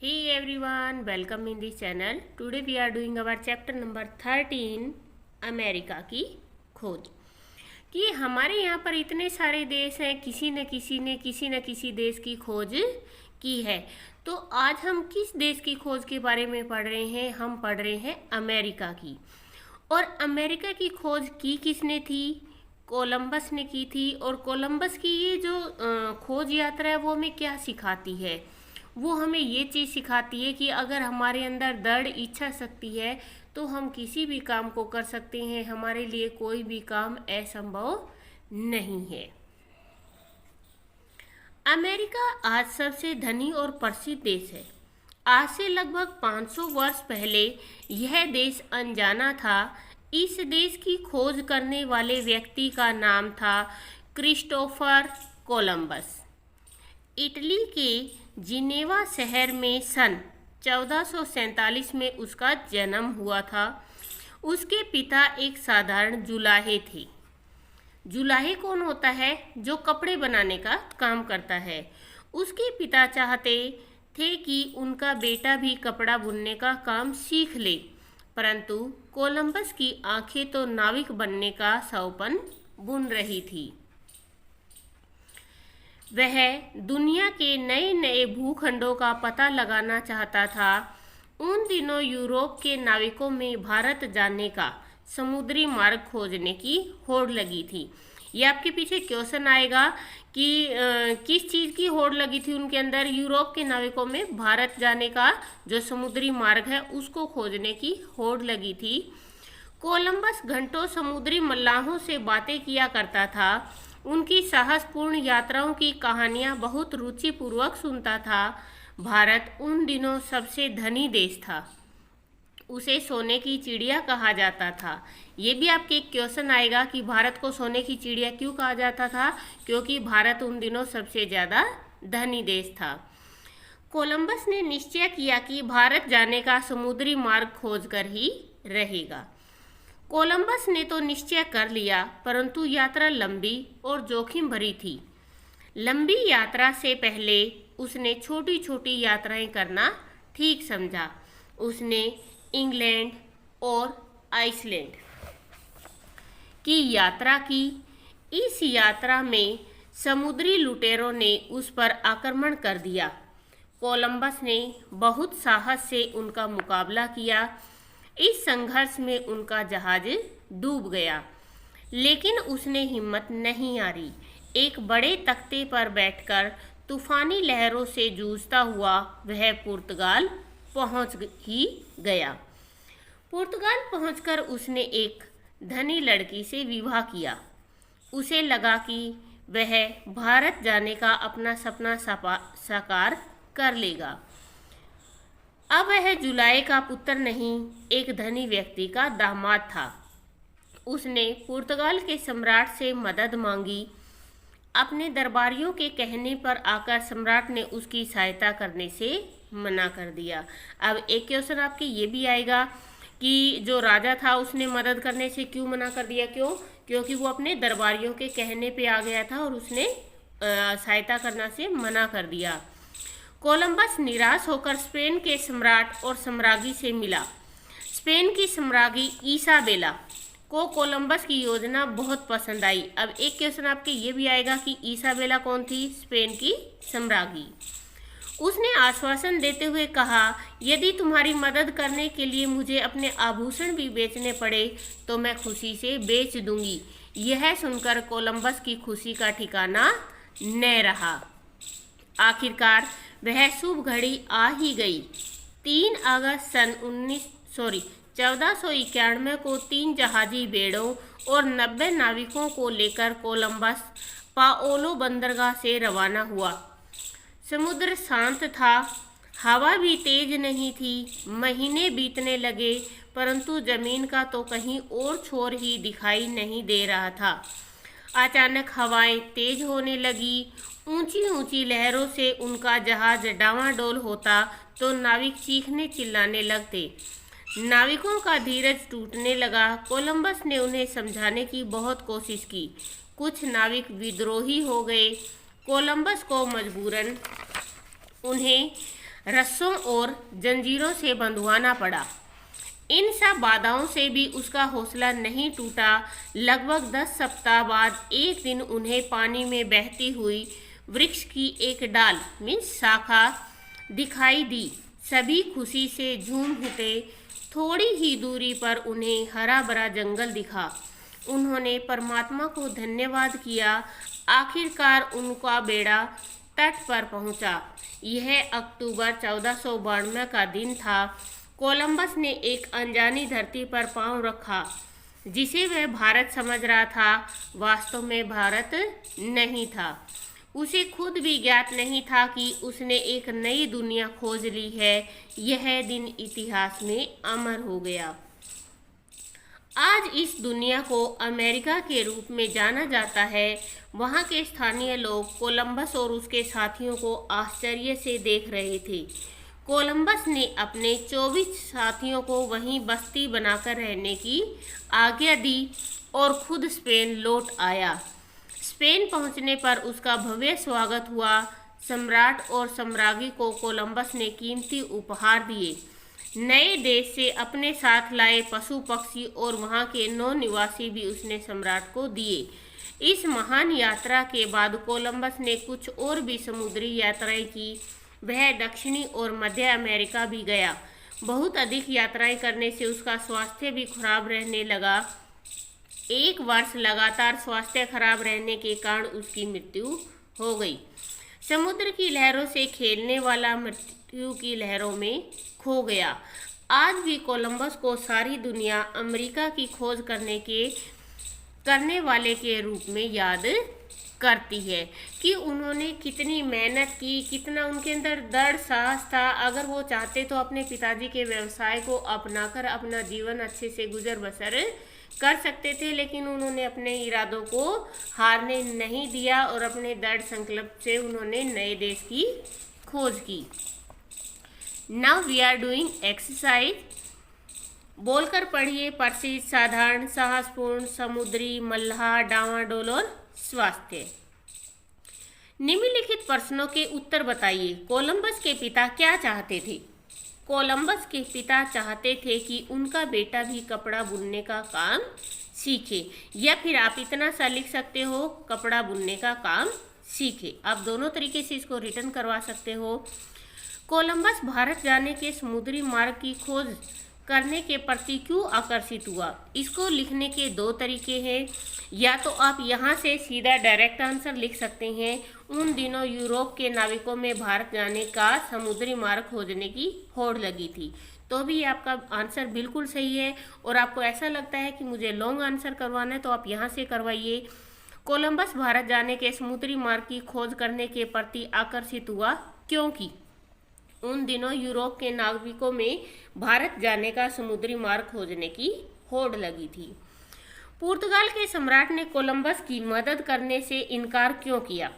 Hey everyone, welcome in this channel. Today we are doing our chapter number 13 America की खोज। कि हमारे यहाँ पर इतने सारे देश हैं, किसी न किसी देश की खोज की है। तो आज हम किस देश की खोज के बारे में पढ़ रहे हैं? हम पढ़ रहे हैं अमेरिका की। और अमेरिका की खोज की किसने थी? कोलंबस ने की थी। और कोलंबस की ये जो खोज यात्रा है वो हमें क्या सिखाती है? वो हमें ये चीज़ सिखाती है कि अगर हमारे अंदर दृढ़ इच्छा शक्ति है तो हम किसी भी काम को कर सकते हैं। हमारे लिए कोई भी काम असंभव नहीं है। अमेरिका आज सबसे धनी और प्रसिद्ध देश है। आज से लगभग 500 वर्ष पहले यह देश अनजाना था। इस देश की खोज करने वाले व्यक्ति का नाम था क्रिस्टोफर कोलंबस। इटली के जिनेवा शहर में सन 1447 में उसका जन्म हुआ था। उसके पिता एक साधारण जुलाहे थे। जुलाहे कौन होता है? जो कपड़े बनाने का काम करता है। उसके पिता चाहते थे कि उनका बेटा भी कपड़ा बुनने का काम सीख ले, परंतु कोलंबस की आंखें तो नाविक बनने का सपना बुन रही थी। वह दुनिया के नए नए भूखंडों का पता लगाना चाहता था। उन दिनों यूरोप के नाविकों में भारत जाने का समुद्री मार्ग खोजने की होड़ लगी थी। ये आपके पीछे क्वेश्चन आएगा कि किस चीज़ की होड़ लगी थी उनके अंदर? यूरोप के नाविकों में भारत जाने का जो समुद्री मार्ग है उसको खोजने की होड़ लगी थी। कोलंबस घंटों समुद्री मल्लाहों से बातें किया करता था। उनकी साहसपूर्ण यात्राओं की कहानियां बहुत रुचिपूर्वक सुनता था। भारत उन दिनों सबसे धनी देश था। उसे सोने की चिड़िया कहा जाता था। ये भी आपके एक क्वेश्चन आएगा कि भारत को सोने की चिड़िया क्यों कहा जाता था? क्योंकि भारत उन दिनों सबसे ज़्यादा धनी देश था। कोलंबस ने निश्चय किया कि भारत जाने का समुद्री मार्ग खोजकर ही रहेगा। कोलंबस ने तो निश्चय कर लिया, परंतु यात्रा लंबी और जोखिम भरी थी। लंबी यात्रा से पहले उसने छोटी छोटी यात्राएं करना ठीक समझा। उसने इंग्लैंड और आइसलैंड की यात्रा की। इस यात्रा में समुद्री लुटेरों ने उस पर आक्रमण कर दिया। कोलंबस ने बहुत साहस से उनका मुकाबला किया। इस संघर्ष में उनका जहाज डूब गया, लेकिन उसने हिम्मत नहीं हारी। एक बड़े तख्ते पर बैठकर तूफानी लहरों से जूझता हुआ वह पुर्तगाल पहुंच ही गया। पुर्तगाल पहुंचकर उसने एक धनी लड़की से विवाह किया। उसे लगा कि वह भारत जाने का अपना सपना साकार कर लेगा। अब वह जुलाहे का पुत्र नहीं, एक धनी व्यक्ति का दामाद था। उसने पुर्तगाल के सम्राट से मदद मांगी। अपने दरबारियों के कहने पर आकर सम्राट ने उसकी सहायता करने से मना कर दिया। अब एक क्वेश्चन आपके ये भी आएगा कि जो राजा था उसने मदद करने से क्यों मना कर दिया? क्यों? क्योंकि वो अपने दरबारियों के कहने पे आ गया था और उसने सहायता करना से मना कर दिया। कोलंबस निराश होकर स्पेन के सम्राट और सम्राज्ञी से मिला। स्पेन की सम्राज्ञी इसाबेला को कोलंबस की योजना बहुत पसंद आई। अब एक क्वेश्चन आपके ये भी आएगा कि इसाबेला कौन थी? स्पेन की सम्राज्ञी। उसने आश्वासन देते हुए कहा, यदि तुम्हारी मदद करने के लिए मुझे अपने आभूषण भी बेचने पड़े तो मैं खुशी से बेच दूंगी। यह सुनकर कोलंबस की खुशी का ठिकाना न रहा। आखिरकार वह शुभ घड़ी आ ही गई। 3 अगस्त सन 1491 को 3 जहाजी बेड़ों और 90 नाविकों को लेकर कोलंबस पाओलो बंदरगाह से रवाना हुआ। समुद्र शांत था, हवा भी तेज नहीं थी। महीने बीतने लगे, परंतु जमीन का तो कहीं और छोर ही दिखाई नहीं दे रहा था। अचानक हवाएं तेज होने लगी। ऊंची ऊंची लहरों से उनका जहाज डावाडोल होता तो नाविक चीखने चिल्लाने लगते। नाविकों का धीरज टूटने लगा। कोलंबस ने उन्हें समझाने की बहुत कोशिश की। कुछ नाविक विद्रोही हो गए। कोलंबस को मजबूरन उन्हें रस्सों और जंजीरों से बंधवाना पड़ा। इन सब बाधाओं से भी उसका हौसला नहीं टूटा। लगभग 10 सप्ताह बाद एक दिन उन्हें पानी में बहती हुई वृक्ष की एक डाल मीन्स शाखा दिखाई दी। सभी खुशी से झूम उठे। थोड़ी ही दूरी पर उन्हें हरा भरा जंगल दिखा। उन्होंने परमात्मा को धन्यवाद किया। आखिरकार उनका बेड़ा तट पर पहुंचा। यह अक्टूबर 1492 का दिन था। कोलंबस ने एक अनजानी धरती पर पांव रखा जिसे वह भारत समझ रहा था, वास्तव में भारत नहीं था। उसे खुद भी ज्ञात नहीं था कि उसने एक नई दुनिया खोज ली है। यह दिन इतिहास में अमर हो गया। आज इस दुनिया को अमेरिका के रूप में जाना जाता है। वहाँ के स्थानीय लोग कोलंबस और उसके साथियों को आश्चर्य से देख रहे थे। कोलंबस ने अपने 24 साथियों को वहीं बस्ती बनाकर रहने की आज्ञा दी और खुद स्पेन लौट आया। स्पेन पहुंचने पर उसका भव्य स्वागत हुआ। सम्राट और सम्राज्ञी को कोलंबस ने कीमती उपहार दिए। नए देश से अपने साथ लाए पशु पक्षी और वहां के नौ निवासी भी उसने सम्राट को दिए। इस महान यात्रा के बाद कोलंबस ने कुछ और भी समुद्री यात्राएं की। वह दक्षिणी और मध्य अमेरिका भी गया। बहुत अधिक यात्राएं करने से उसका स्वास्थ्य भी खराब रहने लगा। 1 वर्ष लगातार स्वास्थ्य खराब रहने के कारण उसकी मृत्यु हो गई। समुद्र की लहरों से खेलने वाला मृत्यु की लहरों में खो गया। आज भी कोलंबस को सारी दुनिया अमेरिका की खोज करने वाले के रूप में याद करती है कि उन्होंने कितनी मेहनत की, कितना उनके अंदर दृढ़ साहस था। अगर वो चाहते तो अपने पिताजी के व्यवसाय को अपनाकर अपना जीवन अच्छे से गुजर बसर कर सकते थे, लेकिन उन्होंने अपने इरादों को हारने नहीं दिया और अपने दृढ़ संकल्प से उन्होंने नए देश की खोज की। Now we are doing exercise. बोलकर पढ़िए प्रसिद्ध, साधारण, साहसपूर्ण, समुद्री, मल्लाह, डावाडोल और स्वास्थ्य। निम्नलिखित प्रश्नों के उत्तर बताइए। कोलंबस के पिता क्या चाहते थे? कोलंबस के पिता चाहते थे कि उनका बेटा भी कपड़ा बुनने का काम सीखे, या फिर आप इतना सा लिख सकते हो, कपड़ा बुनने का काम सीखे। आप दोनों तरीके से इसको रिटर्न करवा सकते हो। कोलंबस भारत जाने के समुद्री मार्ग की खोज करने के प्रति क्यों आकर्षित हुआ? इसको लिखने के 2 तरीके हैं। या तो आप यहाँ से सीधा डायरेक्ट आंसर लिख सकते हैं, उन दिनों यूरोप के नाविकों में भारत जाने का समुद्री मार्ग खोजने की होड़ लगी थी, तो भी आपका आंसर बिल्कुल सही है। और आपको ऐसा लगता है कि मुझे लॉन्ग आंसर करवाना है, तो आप यहाँ से करवाइए। कोलंबस भारत जाने के समुद्री मार्ग की खोज करने के प्रति आकर्षित हुआ क्योंकि उन दिनों यूरोप के नाविकों में भारत जाने का समुद्री मार्ग खोजने की होड़ लगी थी। पुर्तगाल के सम्राट ने कोलंबस की मदद करने से इनकार क्यों किया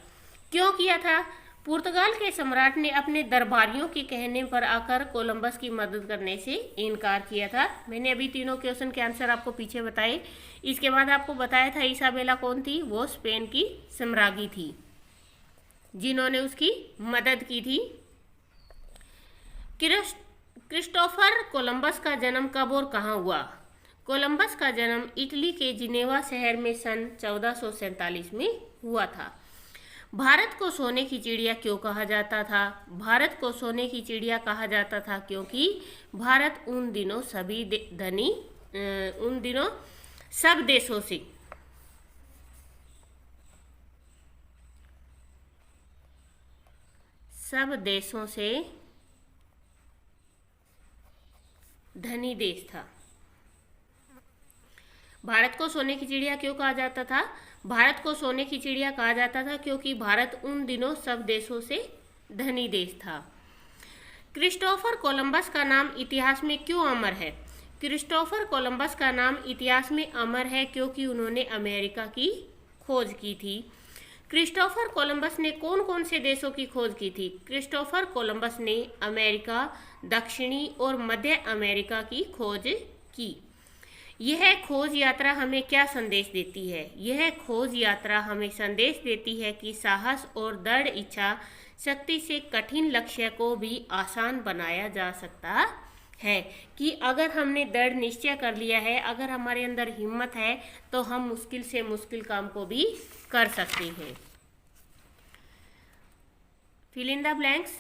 था? पुर्तगाल के सम्राट ने अपने दरबारियों के कहने पर आकर कोलंबस की मदद करने से इनकार किया था। मैंने अभी तीनों क्वेश्चन के आंसर आपको पीछे बताए। इसके बाद आपको बताया था इसाबेला कौन थी? वो स्पेन की सम्राज्ञी थी जिन्होंने उसकी मदद की थी। क्रिस्टोफर कोलंबस का जन्म कब और कहाँ हुआ? कोलंबस का जन्म इटली के जिनेवा शहर में सन 1447 में हुआ था। भारत को सोने की चिड़िया क्यों कहा जाता था? भारत को सोने की चिड़िया कहा जाता था क्योंकि भारत उन दिनों सब देशों से धनी देश था। भारत को सोने की चिड़िया क्यों कहा जाता था? भारत को सोने की चिड़िया कहा जाता था क्योंकि भारत उन दिनों सब देशों से धनी देश था। क्रिस्टोफर कोलंबस का नाम इतिहास में क्यों अमर है? क्रिस्टोफर कोलंबस का नाम इतिहास में अमर है क्योंकि उन्होंने अमेरिका की खोज की थी। क्रिस्टोफर कोलंबस ने कौन कौन से देशों की खोज की थी? क्रिस्टोफर कोलंबस ने अमेरिका, दक्षिणी और मध्य अमेरिका की खोज की। यह खोज यात्रा हमें क्या संदेश देती है? यह खोज यात्रा हमें संदेश देती है कि साहस और दृढ़ इच्छा शक्ति से कठिन लक्ष्य को भी आसान बनाया जा सकता है। कि अगर हमने दृढ़ निश्चय कर लिया है, अगर हमारे अंदर हिम्मत है, तो हम मुश्किल से मुश्किल काम को भी कर सकते हैं। Fill in the blanks.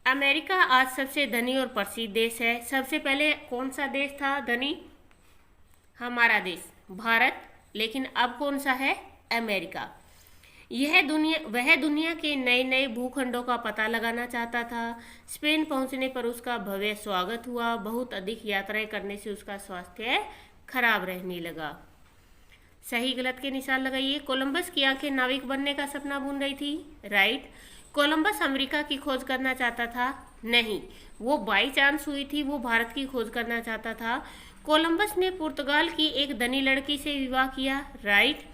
America आज सबसे धनी और प्रसिद्ध देश है। सबसे पहले कौन सा देश था धनी? हमारा देश भारत। लेकिन अब कौन सा है? अमेरिका। वह दुनिया के नए नए भूखंडों का पता लगाना चाहता था। स्पेन पहुंचने पर उसका भव्य स्वागत हुआ। बहुत अधिक यात्राएं करने से उसका स्वास्थ्य खराब रहने लगा। सही गलत के निशान लगाइए। कोलंबस की आंखें नाविक बनने का सपना बुन रही थी। राइट। कोलंबस अमेरिका की खोज करना चाहता था? नहीं, वो बाई चांस हुई थी, वो भारत की खोज करना चाहता था। कोलंबस ने पुर्तगाल की एक धनी लड़की से विवाह किया। राइट।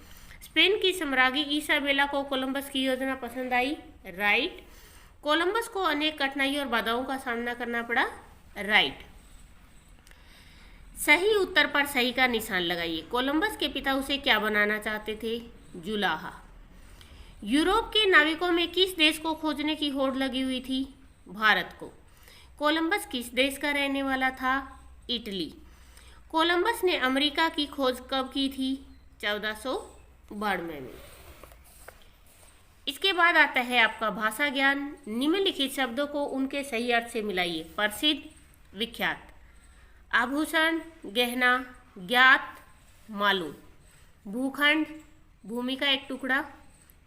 स्पेन की सम्राज्ञी इसाबेला को कोलंबस की योजना पसंद आई। राइट। कोलंबस को अनेक कठिनाई और बाधाओं का सामना करना पड़ा। राइट। सही उत्तर पर सही का निशान लगाइए। कोलंबस के पिता उसे क्या बनाना चाहते थे? जुलाहा। यूरोप के नाविकों में किस देश को खोजने की होड़ लगी हुई थी? भारत को। कोलंबस किस देश का रहने वाला था? इटली। कोलंबस ने अमेरिका की खोज कब की थी? 1492 में। इसके बाद आता है आपका भाषा ज्ञान। निम्नलिखित शब्दों को उनके सही अर्थ से मिलाइए। प्रसिद्ध, विख्यात। आभूषण, गहना, ज्ञात, मालूम। भूखंड, भूमि का एक टुकड़ा।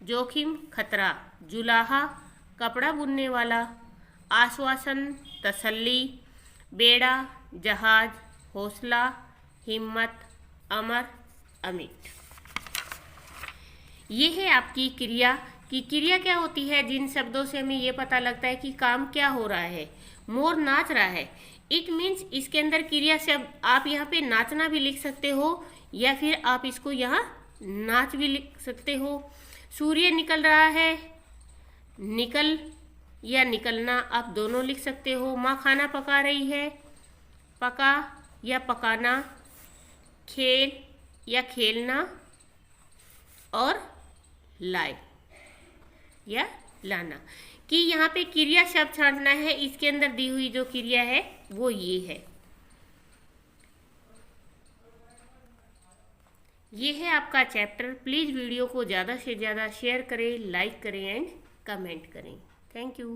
जोखिम, खतरा। जुलाहा, कपड़ा बुनने वाला। आश्वासन, तसल्ली। बेड़ा, जहाज। हौसला, हिम्मत। अमर, अमिट। ये है आपकी क्रिया। कि क्रिया क्या होती है? जिन शब्दों से हमें ये पता लगता है कि काम क्या हो रहा है। मोर नाच रहा है, इट मीन्स इसके अंदर क्रिया शब्द। आप यहाँ पे नाचना भी लिख सकते हो या फिर आप इसको यहाँ नाच भी लिख सकते हो। सूर्य निकल रहा है, निकल या निकलना आप दोनों लिख सकते हो। माँ खाना पका रही है, पका या पकाना। खेल या खेलना। और लाए या लाना। कि यहाँ पे क्रिया शब्द छांटना है। इसके अंदर दी हुई जो क्रिया है वो ये है। ये है आपका चैप्टर। प्लीज़ वीडियो को ज़्यादा से ज़्यादा शेयर करें, लाइक करें एंड कमेंट करें। Thank you.